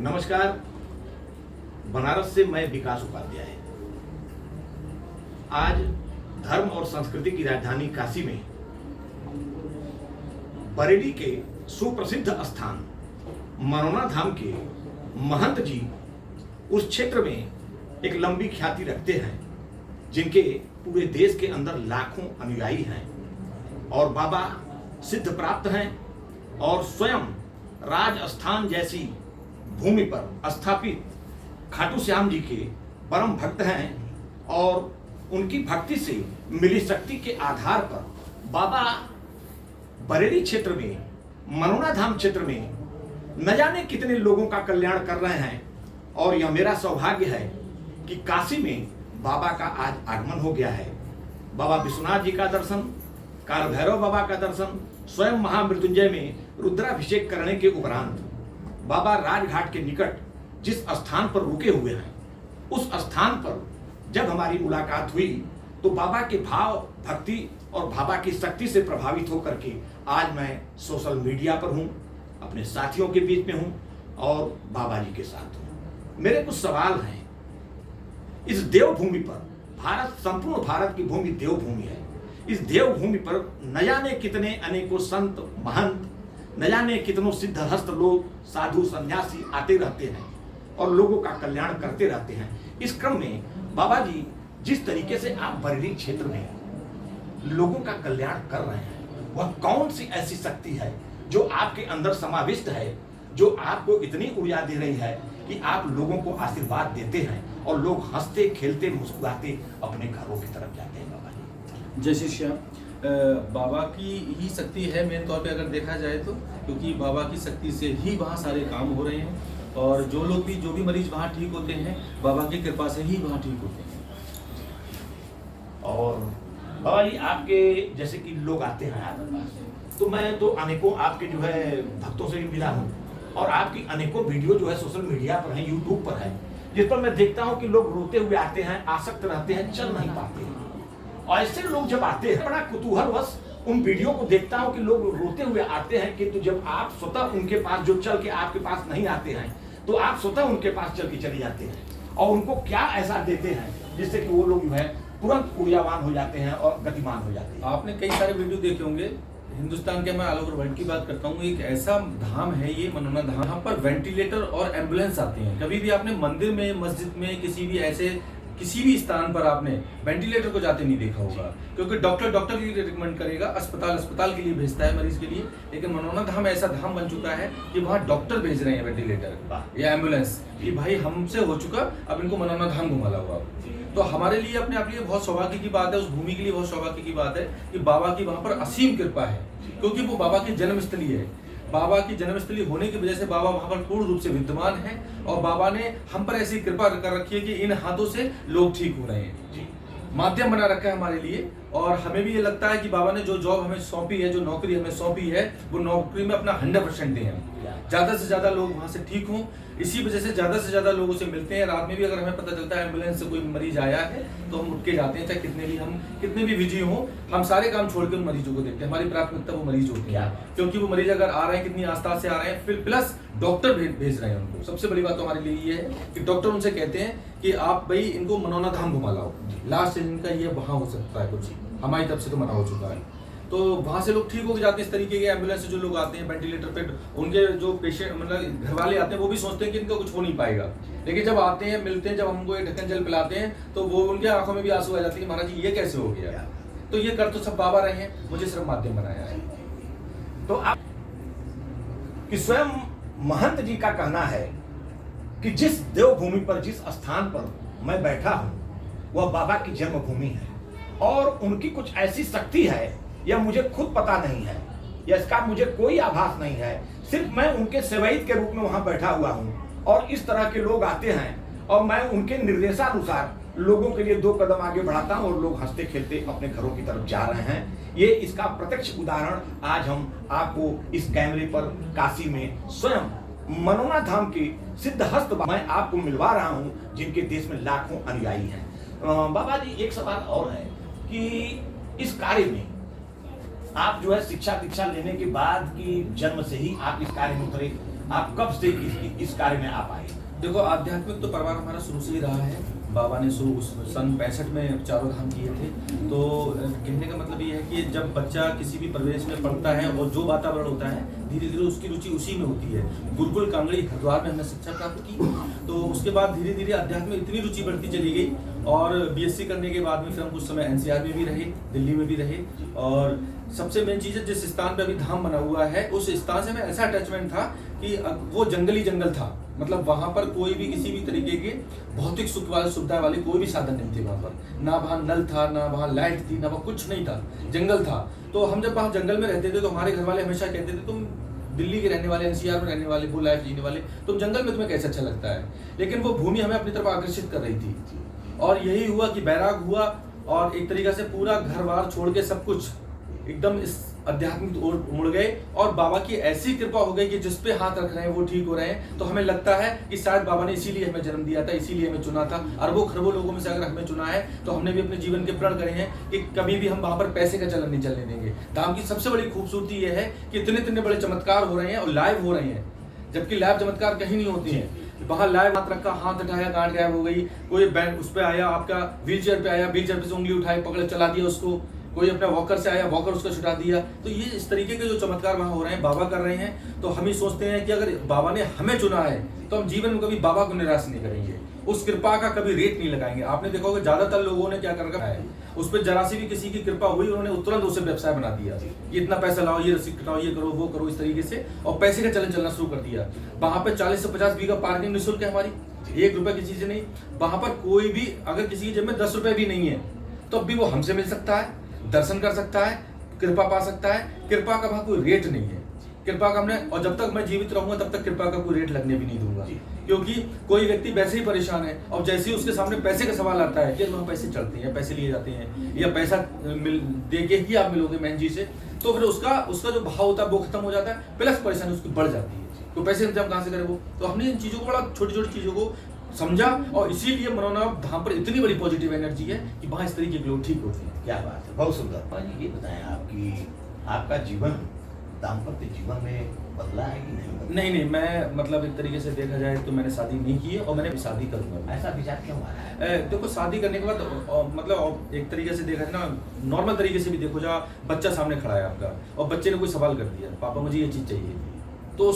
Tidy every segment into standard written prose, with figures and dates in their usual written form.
नमस्कार। बनारस से मैं विकास उपाध्याय। आज धर्म और संस्कृति की राजधानी काशी में बरेली के सुप्रसिद्ध स्थान मनोना धाम के महंत जी उस क्षेत्र में एक लंबी ख्याति रखते हैं, जिनके पूरे देश के अंदर लाखों अनुयायी हैं और बाबा सिद्ध प्राप्त हैं और स्वयं राजस्थान जैसी भूमि पर स्थापित खाटू श्याम जी के परम भक्त हैं और उनकी भक्ति से मिली शक्ति के आधार पर बाबा बरेली क्षेत्र में मनोना धाम क्षेत्र में न जाने कितने लोगों का कल्याण कर रहे हैं। और यह मेरा सौभाग्य है कि काशी में बाबा का आज आगमन हो गया है। बाबा विश्वनाथ जी का दर्शन, काल भैरव बाबा का दर्शन, स्वयं महामृत्युंजय में रुद्राभिषेक करने के उपरांत बाबा राजघाट के निकट जिस स्थान पर रुके हुए हैं, उस स्थान पर जब हमारी मुलाकात हुई तो बाबा के भाव, भक्ति और बाबा की शक्ति से प्रभावित होकर के आज मैं सोशल मीडिया पर हूं, अपने साथियों के बीच में हूं और बाबा जी के साथ हूं। मेरे कुछ सवाल हैं। इस देवभूमि पर, भारत संपूर्ण भारत की भूमि देवभूमि है। इस देवभूमि पर न जाने कितने अनेकों संत महंत, न जाने कितनों सिद्धहस्त लोग, साधु सन्यासी आते रहते हैं और लोगों का कल्याण करते रहते हैं। इस क्रम में बाबा जी जिस तरीके से आप बरेली क्षेत्र में लोगों का कल्याण कर रहे हैं, वह कौन सी ऐसी शक्ति है जो आपके अंदर समाविष्ट है, जो आपको इतनी ऊर्जा दे रही है कि आप लोगों को आशीर्वाद देते हैं और लोग हंसते खेलते मुस्कुराते अपने घरों की तरफ जाते हैं। बाबा जी जय श्री श्याम। बाबा की ही शक्ति है मेन तौर पे अगर देखा जाए तो, क्योंकि बाबा की शक्ति से ही वहाँ सारे काम हो रहे हैं और जो भी मरीज वहाँ ठीक होते हैं, बाबा की कृपा से ही वहाँ ठीक होते हैं। और बाबा जी आपके जैसे कि लोग आते हैं आपके पास, तो मैं तो अनेकों आपके जो है भक्तों से भी मिला हूँ और आपकी अनेकों वीडियो जो है सोशल मीडिया पर है, यूट्यूब पर है, जिस पर मैं देखता हूँ कि लोग रोते हुए आते हैं, आसक्त रहते हैं, चल नहीं पाते हैं। और ऐसे लोग जब आते हैं, बड़ा कुतूहलवश उन वीडियो को देखता हूं कि लोग रोते हुए आते हैं, कि तो जब आप स्वतः उनके पास जो चल के आपके पास नहीं आते हैं, तो आप स्वतः उनके पास चल के चले जाते हैं और उनको क्या ऐसा देते हैं जिससे कि वो लोग जो है तुरंत ऊर्जावान हो जाते हैं और गतिमान हो जाते हैं। आपने कई सारे वीडियो देखे होंगे, हिंदुस्तान के मैं ऑल ओवर वर्ल्ड की बात करता हूँ। एक ऐसा धाम है ये मनोना धाम, यहाँ पर वेंटिलेटर और एम्बुलेंस आते हैं। कभी भी आपने मंदिर में, मस्जिद में, किसी भी स्थान पर आपने वेंटिलेटर को जाते नहीं देखा होगा, क्योंकि डॉक्टर के लिए रिकमेंड करेगा, अस्पताल के लिए भेजता है मरीज के लिए। लेकिन मनोना धाम ऐसा धाम बन चुका है कि वहाँ डॉक्टर भेज रहे हैं वेंटिलेटर या एम्बुलेंस कि भाई हमसे हो चुका, अब इनको मनोना धाम घुमा लाओ आप। तो हमारे लिए अपने आप लिए बहुत सौभाग्य की बात है, उस भूमि के लिए बहुत सौभाग्य की बात है कि बाबा की वहाँ पर असीम कृपा है, क्योंकि वो बाबा की जन्मस्थली है। बाबा की जन्मस्थली होने की वजह से बाबा वहां पर पूर्ण रूप से विद्यमान है और बाबा ने हम पर ऐसी कृपा कर रखी है कि इन हाथों से लोग ठीक हो रहे हैं। माध्यम बना रखा है हमारे लिए और हमें भी ये लगता है कि बाबा ने जो जॉब हमें सौंपी है, जो नौकरी हमें सौंपी है, वो नौकरी में अपना 100% दें हम, ज्यादा से ज्यादा लोग वहां से ठीक हों। इसी वजह से ज्यादा लोगों से मिलते हैं। रात में भी अगर हमें पता चलता है एम्बुलेंस से कोई मरीज आया है तो हम उठ के जाते हैं, चाहे कितने भी बिजी हों, हम सारे काम छोड़ के उन मरीजों को देखते हैं। हमारी प्राथमिकता वो मरीज होती है, क्योंकि वो मरीज अगर आ रहे हैं, कितनी आस्था से आ रहे हैं, फिर प्लस डॉक्टर भेज रहे हैं उनको। सबसे बड़ी बात तो हमारे लिए ये है कि डॉक्टर उनसे कहते हैं कि आप भाई इनको मनोना धाम घुमा लाओ, लास्ट इनका ये वहां हो सकता है, कुछ हमारी तरफ से तो मना हो चुका है। तो वहां से लोग ठीक हो जाते हैं। इस तरीके के एम्बुलेंस से जो लोग आते हैं वेंटिलेटर पे, उनके जो पेशेंट मतलब घर वाले आते हैं, वो भी सोचते हैं कि इनका कुछ हो नहीं पाएगा, लेकिन जब आते हैं, मिलते हैं, जब हमको एक ढक्कन जल पिलाते हैं, तो वो उनके आंखों में भी आंसू आ जाते हैं, महाराज जी ये कैसे हो गया। तो ये कर तो सब बाबा रहे हैं, मुझे सिर्फ माध्यम बनाया है। तो आप कि स्वयं महंत जी का कहना है कि जिस देवभूमि पर, जिस स्थान पर मैं बैठा हूं, वह बाबा की जन्मभूमि है और उनकी कुछ ऐसी शक्ति है, यह मुझे खुद पता नहीं है, या इसका मुझे कोई आभास नहीं है। सिर्फ मैं उनके सेवैत के रूप में वहां बैठा हुआ हूं और इस तरह के लोग आते हैं और मैं उनके निर्देशानुसार लोगों के लिए 2 कदम आगे बढ़ाता हूं और लोग हंसते खेलते अपने घरों की तरफ जा रहे हैं। ये इसका प्रत्यक्ष उदाहरण आज हम आपको इस कैमरे पर काशी में स्वयं मनोना धाम के सिद्धहस्त मैं आपको मिलवा रहा हूं, जिनके देश में लाखों अनुयायी हैं। बाबा जी एक सवाल और है कि इस कार्य में आप जो है शिक्षा दीक्षा लेने के बाद की जन्म से ही आप इस कार्य में उतरे, आप कब से इस कार्य में आप आए? देखो, आध्यात्मिक तो परिवार हमारा शुरू से ही रहा है। बाबा ने सन 65 में चारों धाम किए थे। तो कहने का मतलब ये है कि जब बच्चा किसी भी प्रदेश में पढ़ता है और जो वातावरण होता है, धीरे धीरे उसकी रुचि उसी में होती है। गुरुकुल कांगड़ी हरिद्वार में हमने शिक्षा प्राप्त की, तो उसके बाद धीरे धीरे अध्यात्म में इतनी रुचि बढ़ती चली गई। और बीएससी करने के बाद में फिर हम कुछ समय एनसीआर में भी रहे, दिल्ली में भी रहे। और सबसे मेन चीज़ है, जिस स्थान पे अभी धाम बना हुआ है उस स्थान से में ऐसा अटैचमेंट था कि वो जंगली जंगल था। मतलब वहाँ पर कोई भी किसी भी तरीके के भौतिक सुख वाले सुविधा वाले कोई भी साधन नहीं थे वहाँ पर। ना वहाँ नल था, ना वहाँ लाइट थी, ना वहाँ कुछ नहीं था, जंगल था। तो हम जब वहाँ जंगल में रहते थे तो हमारे घर वाले हमेशा कहते थे, तुम दिल्ली के रहने वाले, एनसीआर में रहने वाले, वो लाइफ जीने वाले, तुम जंगल में तुम्हें कैसे अच्छा लगता है। लेकिन वो भूमि हमें अपनी तरफ आकर्षित कर रही थी। और यही हुआ कि बैराग हुआ और एक तरीके से पूरा घर बार छोड़ के सब कुछ एकदम इस आध्यात्मिक ओर मुड़ गए। और बाबा की ऐसी कृपा हो गई कि जिस पे हाथ रख रहे हैं वो ठीक हो रहे हैं। तो हमें लगता है कि शायद बाबा ने इसीलिए हमें जन्म दिया था, इसीलिए हमें चुना था। अरबों खरबों लोगों में से अगर हमें चुना है तो हमने भी अपने जीवन के प्रण करे हैं कि कभी भी हम वहां पर पैसे का चलन नहीं चलने देंगे। धाम की सबसे बड़ी खूबसूरती यह है कि इतने बड़े चमत्कार हो रहे हैं और लाइव हो रहे हैं, जबकि लाइव चमत्कार कहीं नहीं होती है। वहाँ लाइव हाथ रखा, हाथ उठाया, गांठ गायब हो गई। कोई बैंक उस पे आया, आपका व्हील चेयर पे आया, व्हील चेयर पे से उंगली उठाई, पकड़ चला दिया उसको। कोई अपना वॉकर से आया, वॉकर उसका छुटा दिया। तो ये इस तरीके के जो चमत्कार वहाँ हो रहे हैं, बाबा कर रहे हैं। तो हम ही सोचते हैं कि अगर बाबा ने हमें चुना है तो हम जीवन में कभी बाबा को निराश नहीं करेंगे, उस कृपा का कभी रेट नहीं लगाएंगे। आपने देखा होगा ज्यादातर लोगों ने क्या कर रखा है, उस पर जरा सी भी किसी की कृपा हुई, उन्होंने तुरंत उसे व्यवसाय बना दिया। ये इतना पैसा लाओ, ये रसीद कटाओ, ये करो, वो करो, इस तरीके से, और पैसे का चलन चलना शुरू कर दिया। वहां पे 40 से 50 बीघा पार्किंग निःशुल्क है हमारी, 1 रुपए की चीज नहीं। वहां पर कोई भी अगर किसी की जेब में 10 रुपए भी नहीं है तो अब भी वो हमसे मिल सकता है, दर्शन कर सकता है, कृपा पा सकता है। कृपा का वहां कोई रेट नहीं है। कृपा का हमने, और जब तक मैं जीवित रहूंगा तब तक कृपा का कोई रेट लगने भी नहीं दूंगा। क्योंकि कोई व्यक्ति वैसे ही परेशान है और जैसे ही उसके सामने पैसे का सवाल आता है कि वहाँ पैसे चढ़ते हैं, पैसे लिए जाते हैं, या पैसा दे के ही आप मिलोगे मैन जी से, तो फिर उसका जो भाव होता है वो खत्म हो जाता है, प्लस परेशानी उसकी बढ़ जाती है। तो पैसे इंतजाम कहाँ से करे वो। तो हमने इन चीज़ों को बड़ा छोटी छोटी चीज़ों को समझा, और इसीलिए मनोना धाम पर इतनी बड़ी पॉजिटिव एनर्जी है कि वहाँ इस तरीके के लोग ठीक होते हैं। क्या बात है, बहुत सुंदर। ये बताएं आपकी आपका जीवन दाम्पत्य जीवन में बदला है कि नहीं बदला? नहीं, मैं मतलब एक तरीके से देखा जाए तो मैंने शादी नहीं की है और मैंने शादी करूंगा। ऐसा विचार क्यों आ रहा है? देखो, शादी करने के बाद मतलब एक तरीके से देखा जाए ना, नॉर्मल तरीके से भी देखो, जा बच्चा सामने खड़ा है आपका और बच्चे ने कोई सवाल कर दिया, पापा मुझे ये चीज़ चाहिए, तो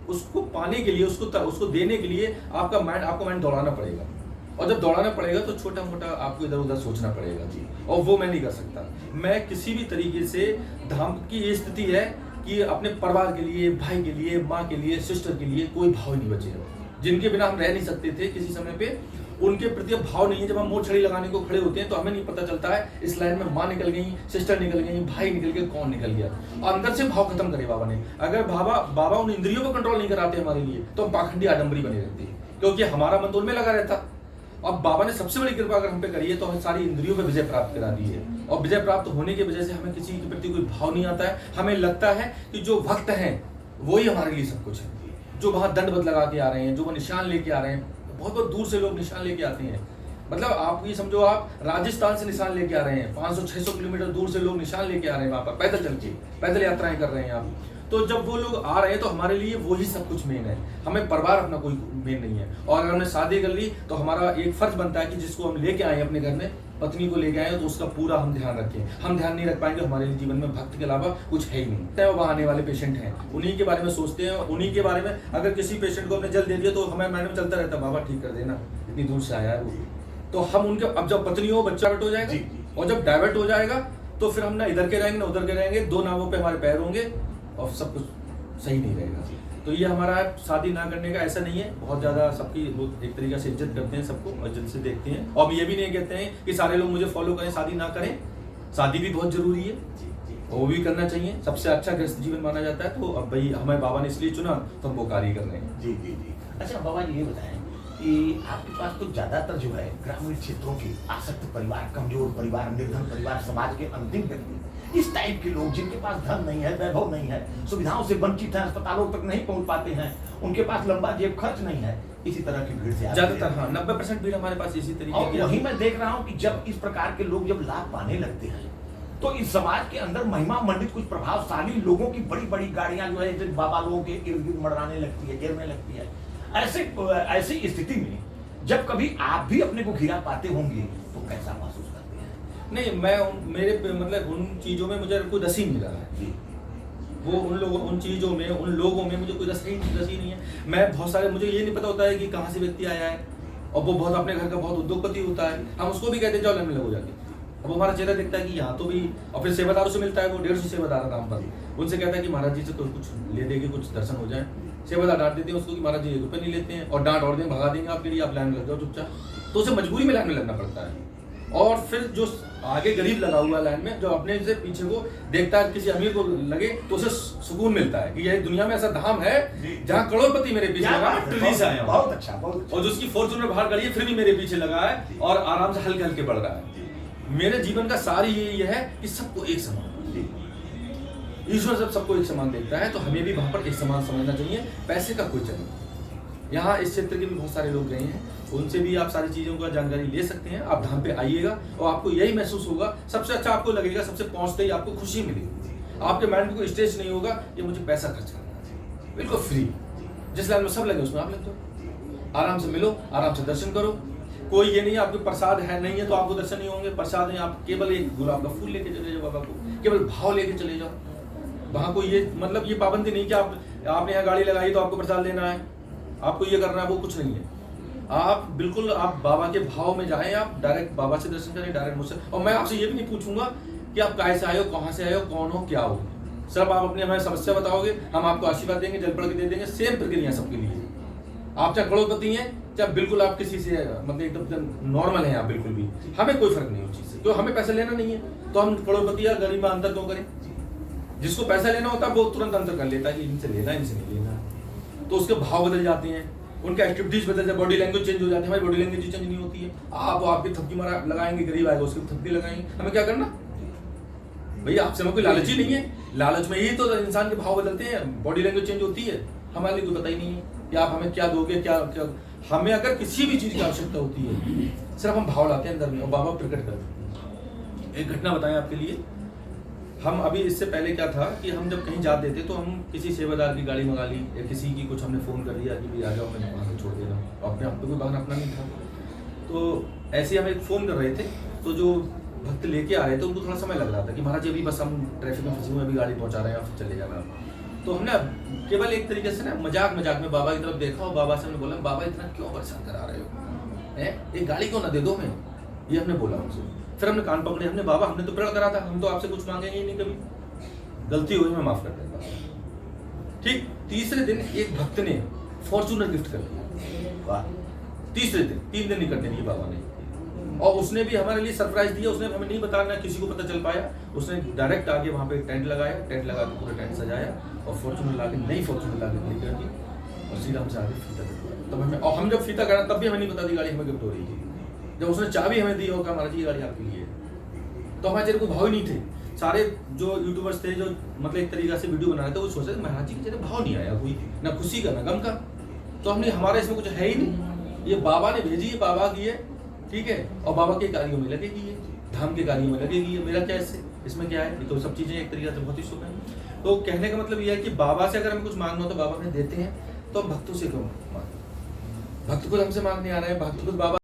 उसको पाने के लिए, उसको देने के लिए आपको माइंड दौड़ाना पड़ेगा। और जब दौड़ाना पड़ेगा तो छोटा मोटा आपको इधर उधर सोचना पड़ेगा जी, और वो मैं नहीं कर सकता। मैं किसी भी तरीके से, धाम की ये स्थिति है कि अपने परिवार के लिए, भाई के लिए, माँ के लिए, सिस्टर के लिए कोई भाव नहीं बचेगा, जिनके बिना हम रह नहीं सकते थे किसी समय पे, उनके प्रति भाव नहीं है। जब हम मोड़ छड़ी लगाने को खड़े होते हैं तो हमें नहीं पता चलता है इस लाइन में माँ निकल गई, सिस्टर निकल गई, भाई निकल गए, कौन निकल गया। अंदर से भाव खत्म करे बाबा ने। अगर बाबा उन इंद्रियों को कंट्रोल नहीं कराते हमारे लिए तो हम पाखंडी आडंबरी बने रहते, क्योंकि हमारा मन तो उनमें लगा रहता। अब बाबा ने सबसे बड़ी कृपा अगर हम पे करी है तो हमें सारी इंद्रियों पे विजय प्राप्त करा दी है, और विजय प्राप्त होने की वजह से हमें किसी के प्रति कोई भाव नहीं आता है। हमें लगता है कि जो भक्त हैं वही हमारे लिए सब कुछ है, जो वहाँ दंडवत लगा के आ रहे हैं, जो वो निशान लेके आ रहे हैं। बहुत बहुत दूर से लोग निशान लेके आते हैं, मतलब आप ये समझो, आप राजस्थान से निशान लेके आ रहे हैं, 500-600 किलोमीटर दूर से लोग निशान लेके आ रहे हैं वहाँ पर, पैदल चल के, पैदल यात्राएं कर रहे हैं आप। तो जब वो लोग आ रहे हैं तो हमारे लिए वही सब कुछ मेन है, हमें परिवार अपना कोई मेन नहीं है। और अगर हमने शादी कर ली तो हमारा एक फर्ज बनता है कि जिसको हम लेके आए अपने घर में, पत्नी को लेके आए, तो उसका पूरा हम ध्यान रखें। हम ध्यान नहीं रख पाएंगे, हमारे जीवन में भक्त के अलावा कुछ है ही नहीं। वो आने वाले पेशेंट हैं, उन्हीं के बारे में सोचते हैं, उन्हीं के बारे में। अगर किसी पेशेंट को हमने जल दे दिया तो हमें माइंड में चलता रहता, बाबा ठीक कर देना, इतनी दूर से आया है वो। तो हम उनके, अब जब पत्नी हो, बच्चा डाइवर्ट हो जाएगा, और जब डाइवर्ट हो जाएगा तो फिर हम ना इधर के रहेंगे ना उधर के रहेंगे, 2 नावों पे हमारे पैर होंगे और सब कुछ सही नहीं रहेगा। तो ये हमारा शादी ना करने का ऐसा नहीं है, बहुत ज़्यादा सबकी लोग एक तरीके से इज्जत करते हैं, सबको इज्जत से देखते हैं। और ये भी नहीं कहते हैं कि सारे लोग मुझे फॉलो करें, शादी ना करें। शादी भी बहुत जरूरी है, वो भी करना चाहिए, सबसे अच्छा गृहस्थ जीवन माना जाता है। तो अब भाई हमें बाबा ने इसलिए चुना तो हम वो कार्य कर रहे हैं। जी जी जी। अच्छा बाबा जी, ये बताएं कि आपके पास तो ज्यादातर जो है ग्रामीण क्षेत्रों के आसक्त परिवार, कमजोर परिवार, निर्धन परिवार, समाज के अंतिम व्यक्ति, इस टाइप के लोग जिनके पास धन नहीं है, वैभव नहीं है, सुविधाओं से वंचित है, अस्पतालों तक नहीं पहुंच पाते हैं, उनके पास लंबा जेब खर्च नहीं है, इसी तरह की भीड़ से ज्यादातर, हाँ 90% भीड़ हमारे पास इसी तरीके की। वही मैं देख रहा हूँ कि जब इस प्रकार के लोग जब लाभ पाने लगते हैं तो इस समाज के अंदर महिमा मंडित कुछ प्रभावशाली लोगों की बड़ी बड़ी गाड़ियां जो है जैसे बाबा लोगों के इर्द गिर्द मंडराने लगती है, गिरने लगती है। ऐसी स्थिति में जब कभी आप भी अपने को घिरा पाते होंगे तो कैसा महसूस करते हैं? नहीं, मेरे मतलब उन चीज़ों में मुझे कोई रस ही नहीं रहा है। वो उन चीज़ों में, उन लोगों में मुझे कोई रस ही नहीं है। मैं बहुत सारे, मुझे ये नहीं पता होता है कि कहाँ से व्यक्ति आया है, और वो बहुत अपने घर का बहुत उद्योगपति होता है, हम उसको भी कहते हैं जाओ लाइन में लगो जाके। अब वो हमारा चेहरा देखता है कि यहाँ तो भी, और फिर सेवादारों से मिलता है, वो 150 सेवादार काम पर, उनसे कहता है कि महाराज जी से कुछ ले देंगे, कुछ दर्शन हो जाए। सेवादार डांट देते हैं उसको कि महाराज जी 1 रुपये नहीं लेते हैं, और डांट और देंगे, भगा देंगे आपके लिए, आप लाइन में लग जाओ चुपचाप। तो उसे मजबूरी में लाइन में लगना पड़ता है। और फिर जो आगे गरीब लगा हुआ लाइन में, जो अपने से पीछे को देखता है, किसी अमीर को लगे तो उसे सुकून मिलता है कि ये दुनिया में ऐसा धाम है जहाँ करोड़पति मेरे पीछे लगा, ट्रिली से आया, बहुत अच्छा। और जिसकी फॉर्च्यूनर बाहर खड़ी है फिर भी मेरे पीछे लगा है और आराम से हल्के हल्के बढ़ रहा है। मेरे जीवन का सार ये है कि सबको एक समान, ईश्वर जब सबको एक समान देखता है तो हमें भी वहां पर एक समान समझना चाहिए। पैसे का कोई चक्कर नहीं। यहाँ इस क्षेत्र के भी बहुत सारे लोग गए हैं, उनसे भी आप सारी चीज़ों का जानकारी ले सकते हैं। आप धाम पे आइएगा और आपको यही महसूस होगा, सबसे अच्छा आपको लगेगा, सबसे पहुँचते ही आपको खुशी मिलेगी। आपके माइंड में कोई स्ट्रेस नहीं होगा ये मुझे पैसा खर्च करना है, बिल्कुल फ्री। जिस लाइन में सब लगे उसमें आप लग जाओ, आराम से मिलो, आराम से दर्शन करो। कोई ये नहीं आपके प्रसाद है नहीं है तो आपको दर्शन नहीं होंगे। प्रसाद है, आप केवल एक गुलाब का फूल लेके चले जाओ बाबा को, केवल भाव लेके चले जाओ। वहाँ कोई ये मतलब ये पाबंदी नहीं कि आपने यहाँ गाड़ी लगाई तो आपको प्रसाद लेना है, आपको ये करना है, वो कुछ नहीं है। आप बिल्कुल आप बाबा के भाव में जाएं, आप डायरेक्ट बाबा से दर्शन करें, डायरेक्ट मुझसे। और मैं आपसे ये भी नहीं पूछूंगा कि आप कैसे आए हो, कहाँ से आए हो, कौन हो, क्या हो। सिर्फ आप अपनी हमें समस्या बताओगे, हम आपको आशीर्वाद देंगे, जल पढ़ के दे देंगे। सेम प्रक्रिया सबके लिए। आप चाहे करोड़पति हैं, चाहे बिल्कुल आप किसी से मतलब एकदम नॉर्मल हैं, आप बिल्कुल भी, हमें कोई फर्क नहीं उस चीज़ से, क्यों हमें पैसा लेना नहीं है तो हम करोड़पति या गरीब में अंतर क्यों करें। जिसको पैसा लेना होता है वो तुरंत अंतर कर लेता है कि इनसे लेना, इनसे नहीं लेना। तो उसके भाव बदल जाते हैं, उनका एक्टिविटीज बदल जाए, बॉडी लैंग्वेज चेंज हो जाती है। हमारी बॉडी लैंग्वेज चेंज नहीं होती है। आप आपकी थपकी मारा लगाएंगे, गरीब आएगा उसकी थपकी लगाएंगे, हमें क्या करना भैया। आपसे हमें कोई लालच ही नहीं है। लालच में ही तो इंसान के भाव बदलते हैं, बॉडी लैंग्वेज चेंज होती है। हमारे लिए कोई पता ही नहीं है कि आप हमें क्या दोगे, क्या क्या। हमें अगर किसी भी चीज़ की आवश्यकता होती है, सिर्फ हम भाव लाते हैं अंदर में और बाबा प्रकट करते हैं। एक घटना बताएं आपके लिए। हम अभी इससे पहले क्या था कि हम जब कहीं जाते थे तो हम किसी सेवादार की गाड़ी मंगा ली या किसी की कुछ हमने फ़ोन कर दिया कि भाई आ जाओ, मैंने वहाँ से छोड़ देना, अपने आप पे कोई वाहन अपना नहीं था। तो ऐसे हम एक फ़ोन कर रहे थे, तो जो भक्त लेके आ रहे थे उनको थोड़ा समय लग रहा था कि महाराज जी अभी बस हम ट्रैफिक में फंसे हुए, अभी गाड़ी पहुँचा रहे हैं, आप चले जाना। तो हमने केवल एक तरीके से ना मजाक में बाबा की तरफ देखा और बाबा से हमने बोला, बाबा इतना क्यों परेशान करा रहे हो, एक गाड़ी क्यों ना दे दो हमें, ये हमने बोला उनसे। फिर हमने कान पकड़े, हमने बाबा हमने तो प्रण करा था, हम तो आपसे कुछ मांगेंगे ही नहीं कभी, गलती हुई मैं माफ कर देता। ठीक तीसरे दिन एक भक्त ने फॉर्च्यूनर गिफ्ट कर दिया। तीसरे दिन, 3 दिन नहीं करने दिए बाबा ने, और उसने भी हमारे लिए सरप्राइज दिया। उसने हमें नहीं बताया, ना किसी को पता चल पाया। उसने डायरेक्ट आगे वहाँ पे टेंट लगाया, टेंट लगा के पूरा टेंट सजाया और फॉर्च्यूनर ला के, नई फॉर्च्यूनर ला के लेकर दी और श्री राम से आगे फीता कटवाया। तब हमें, और हम जब फीता करा तब भी हमें नहीं पता थी गाड़ी हमें गिफ्ट हो रही थी। जब उसने चाबी हमें दी और कहा महाराज जी गाड़ी आपके लिए, तो हमारे चेहरे को भाव ही नहीं थे। सारे जो यूट्यूबर्स थे जो मतलब एक तरीका से वीडियो बना रहे थे, वो सोच रहे थे महाराज जी के चेहरे भाव नहीं आया कोई, ना खुशी का ना गम का। तो हमने हमारा इसमें कुछ है ही नहीं, ये बाबा ने भेजी है, बाबा की है, ठीक है, और बाबा के कार्यों में लगेगी है, धाम के कार्यों में लगेगी है। मेरा क्या इसमें क्या है, ये तो सब चीज़ें एक तरीके से बहुत ही शुभ है। तो कहने का मतलब ये है कि बाबा से अगर हमें कुछ मांगना हो तो बाबा हमें देते हैं, तो हम भक्तों से क्यों मांगें। भक्त खुद हमसे मांगने आ रहे हैं, भक्त खुद बाबा